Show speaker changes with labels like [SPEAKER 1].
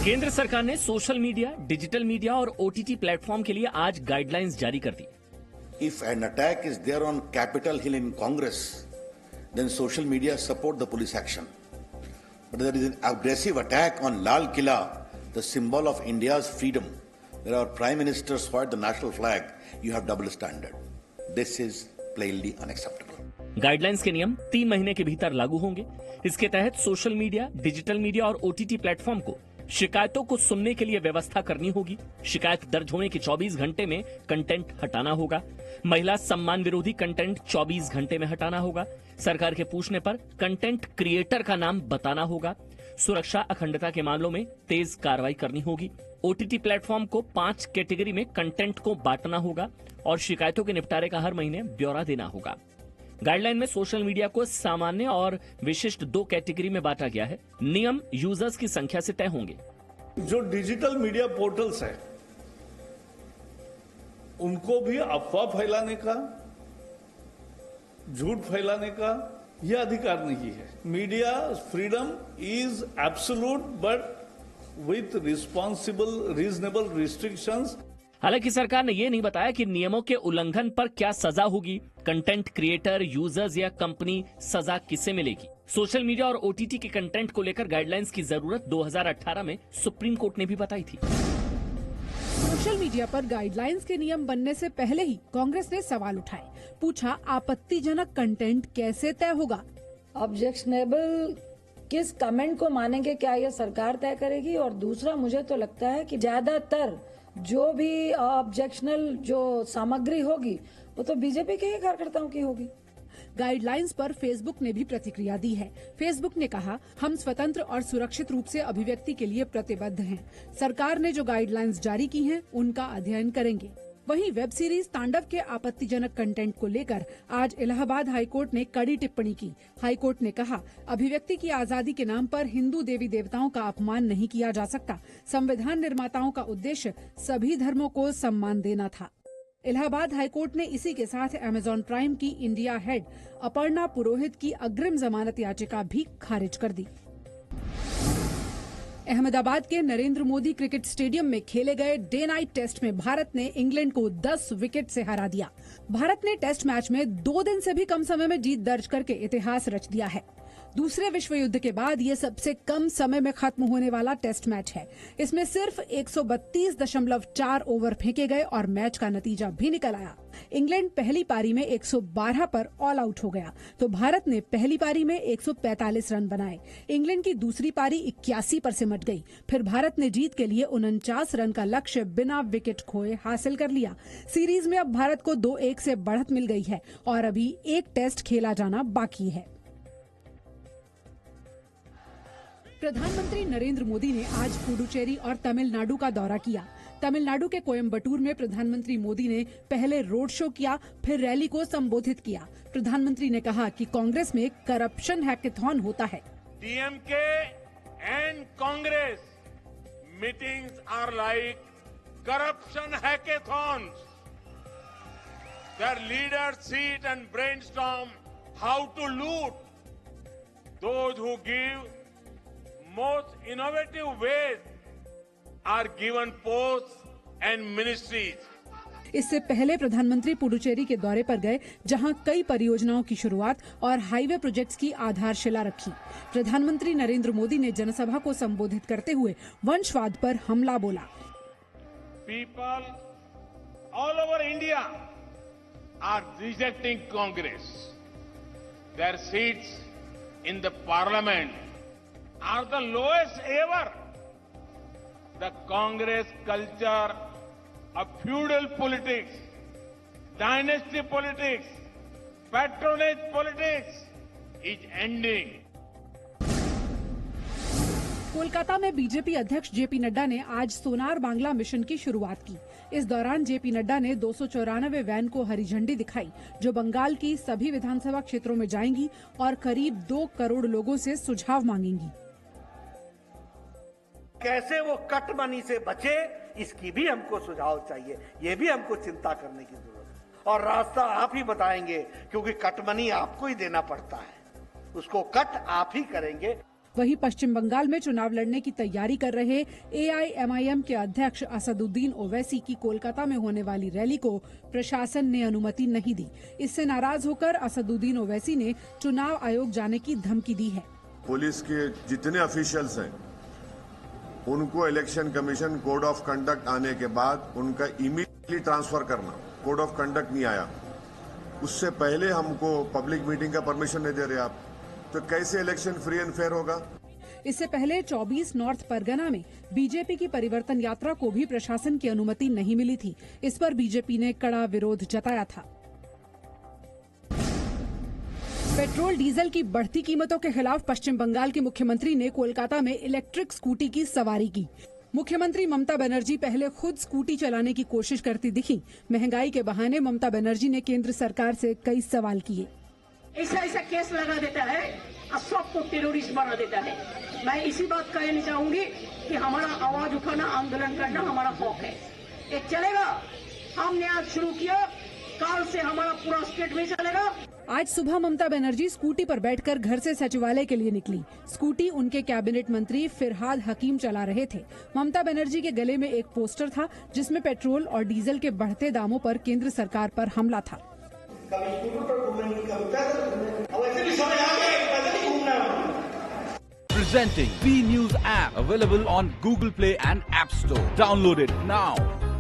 [SPEAKER 1] केंद्र सरकार ने सोशल मीडिया, डिजिटल मीडिया और ओटीटी प्लेटफॉर्म के लिए आज गाइडलाइंस जारी कर दी।
[SPEAKER 2] If an attack is there on Capitol Hill in Congress, then social media support the police action. But there is an aggressive attack on Lal Killa, the symbol of India's freedom, where our Prime Minister swore the national flag. You have double standard. This is plainly unacceptable.
[SPEAKER 1] Guidelines के नियम 3 महीने के भीतर लागू होंगे। इसके तहत social media, digital media और ओटीटी प्लेटफॉर्म को शिकायतों को सुनने के लिए व्यवस्था करनी होगी। शिकायत दर्ज होने के 24 घंटे में कंटेंट हटाना होगा। महिला सम्मान विरोधी कंटेंट 24 घंटे में हटाना होगा। सरकार के पूछने पर कंटेंट क्रिएटर का नाम बताना होगा। सुरक्षा अखंडता के मामलों में तेज कार्रवाई करनी होगी। ओटीटी प्लेटफॉर्म को 5 कैटेगरी में कंटेंट को बांटना होगा और शिकायतों के निपटारे का हर महीने ब्यौरा देना होगा। गाइडलाइन में सोशल मीडिया को सामान्य और विशिष्ट 2 कैटेगरी में बांटा गया है। नियम यूजर्स की संख्या से तय होंगे।
[SPEAKER 3] जो डिजिटल मीडिया पोर्टल्स है उनको भी अफवाह फैलाने का, झूठ फैलाने का यह अधिकार नहीं है। Media freedom is absolute but with responsible reasonable restrictions.
[SPEAKER 1] हालांकि सरकार ने यह नहीं बताया कि नियमों के उल्लंघन पर क्या सजा होगी। कंटेंट क्रिएटर, यूजर्स या कंपनी सजा किसे मिलेगी। सोशल मीडिया और ओटीटी के कंटेंट को लेकर गाइडलाइंस की जरूरत 2018 में सुप्रीम कोर्ट ने भी बताई थी।
[SPEAKER 4] सोशल मीडिया पर गाइडलाइंस के नियम बनने से पहले ही कांग्रेस ने सवाल उठाए। पूछा, आपत्तिजनक कंटेंट कैसे तय होगा।
[SPEAKER 5] ऑब्जेक्शनेबल किस कमेंट को मानेंगे, क्या यह सरकार तय करेगी। और दूसरा, मुझे तो लगता है कि ज्यादातर जो भी ऑब्जेक्शनल जो सामग्री होगी वो तो बीजेपी के ही कार्यकर्ताओं की होगी।
[SPEAKER 4] गाइडलाइंस पर फेसबुक ने भी प्रतिक्रिया दी है। फेसबुक ने कहा, हम स्वतंत्र और सुरक्षित रूप से अभिव्यक्ति के लिए प्रतिबद्ध हैं। सरकार ने जो गाइडलाइंस जारी की हैं, उनका अध्ययन करेंगे। वहीं वेब सीरीज तांडव के आपत्तिजनक कंटेंट को लेकर आज इलाहाबाद हाईकोर्ट ने कड़ी टिप्पणी की। हाईकोर्ट ने कहा, अभिव्यक्ति की आजादी के नाम पर हिंदू देवी देवताओं का अपमान नहीं किया जा सकता। संविधान निर्माताओं का उद्देश्य सभी धर्मों को सम्मान देना था। इलाहाबाद हाईकोर्ट ने इसी के साथ अमेजॉन प्राइम की इंडिया हेड अपर्णा पुरोहित की अग्रिम जमानत याचिका भी खारिज कर दी। अहमदाबाद के नरेंद्र मोदी क्रिकेट स्टेडियम में खेले गए डे नाइट टेस्ट में भारत ने इंग्लैंड को 10 विकेट से हरा दिया। भारत ने टेस्ट मैच में 2 दिन से भी कम समय में जीत दर्ज करके इतिहास रच दिया है। दूसरे विश्व युद्ध के बाद ये सबसे कम समय में खत्म होने वाला टेस्ट मैच है। इसमें सिर्फ 132.4 ओवर फेंके गए और मैच का नतीजा भी निकल आया। इंग्लैंड पहली पारी में 112 पर ऑल आउट हो गया, तो भारत ने पहली पारी में 145 रन बनाए। इंग्लैंड की दूसरी पारी 81 पर सिमट गई। फिर भारत ने जीत के लिए 49 रन का लक्ष्य बिना विकेट खोए हासिल कर लिया। सीरीज में अब भारत को 2-1 से बढ़त मिल गई है और अभी एक टेस्ट खेला जाना बाकी है। प्रधानमंत्री नरेंद्र मोदी ने आज पुडुचेरी और तमिलनाडु का दौरा किया। तमिलनाडु के कोयम्बटूर में प्रधानमंत्री मोदी ने पहले रोड शो किया, फिर रैली को संबोधित किया। प्रधानमंत्री ने कहा कि कांग्रेस में करप्शन हैकेथॉन होता है।
[SPEAKER 6] DMK and Congress meetings are like corruption hackathons. Their leaders sit and brainstorm how to loot. Those who give most innovative ways are given posts and ministries.
[SPEAKER 4] इससे पहले प्रधानमंत्री पुडुचेरी के दौरे पर गए, जहां कई परियोजनाओं की शुरुआत और हाईवे प्रोजेक्ट्स की आधारशिला रखी। प्रधानमंत्री नरेंद्र मोदी ने जनसभा को संबोधित करते हुए वंशवाद पर हमला बोला।
[SPEAKER 6] People all over India are rejecting Congress. Their seats in the parliament are the lowest ever. The Congress culture of feudal politics, dynasty politics, patronage politics is ending.
[SPEAKER 4] Kolkata में बीजेपी अध्यक्ष जेपी नड्डा ने आज सोनार बांग्ला मिशन की शुरुआत की। इस दौरान JP Nadda ने 294 वैन को हरी झंडी दिखाई, जो बंगाल की सभी विधानसभा क्षेत्रों में जाएंगी और करीब 2 करोड़ लोगों से सुझाव मांगेंगी।
[SPEAKER 7] कैसे वो कट मनी से बचे, इसकी भी हमको सुझाव चाहिए। ये भी हमको चिंता करने की जरूरत है और रास्ता आप ही बताएंगे, क्योंकि कट मनी आपको ही देना पड़ता है। उसको कट आप ही करेंगे।
[SPEAKER 4] वहीं पश्चिम बंगाल में चुनाव लड़ने की तैयारी कर रहे AIMIM के अध्यक्ष असदुद्दीन ओवैसी की कोलकाता में होने वाली रैली को प्रशासन ने अनुमति नहीं दी। इससे नाराज होकर असदुद्दीन ओवैसी ने चुनाव आयोग जाने की धमकी दी है।
[SPEAKER 8] पुलिस के जितने ऑफिशियल्स हैं उनको election commission code of conduct आने के बाद उनका इमीडिएटली ट्रांसफर करना। कोड ऑफ कंडक्ट नहीं आया, उससे पहले हमको पब्लिक मीटिंग का परमिशन नहीं दे रहे आप, तो कैसे इलेक्शन फ्री एंड फेयर होगा?
[SPEAKER 4] इससे पहले 24 नॉर्थ परगना में बीजेपी की परिवर्तन यात्रा को भी प्रशासन की अनुमति नहीं मिली थी। इस पर बीजेपी ने कड़ा विरोध जताया था। पेट्रोल डीजल की बढ़ती कीमतों के खिलाफ पश्चिम बंगाल के मुख्यमंत्री ने कोलकाता में इलेक्ट्रिक स्कूटी की सवारी की। मुख्यमंत्री ममता बनर्जी पहले खुद स्कूटी चलाने की कोशिश करती दिखी। महंगाई के बहाने ममता बनर्जी ने केंद्र सरकार से कई सवाल किए।
[SPEAKER 9] ऐसा केस लगा देता है और सबको टेररिस्ट बना देता है। मैं इसी बात का कहना चाहूंगी कि हमारा आवाज उठाना, आंदोलन करना हमारा हक है। ये चलेगा, हमने आज शुरू किया, काल से हमारा पूरा स्टेट में चलेगा।
[SPEAKER 4] आज सुबह ममता बनर्जी स्कूटी पर बैठकर घर से सचिवालय के लिए निकली। स्कूटी उनके कैबिनेट मंत्री फिरहाद हकीम चला रहे थे। ममता बनर्जी के गले में एक पोस्टर था जिसमें पेट्रोल और डीजल के बढ़ते दामों पर केंद्र सरकार पर हमला था।
[SPEAKER 10] Presenting B News app, available on Google Play and App Store. Download it now.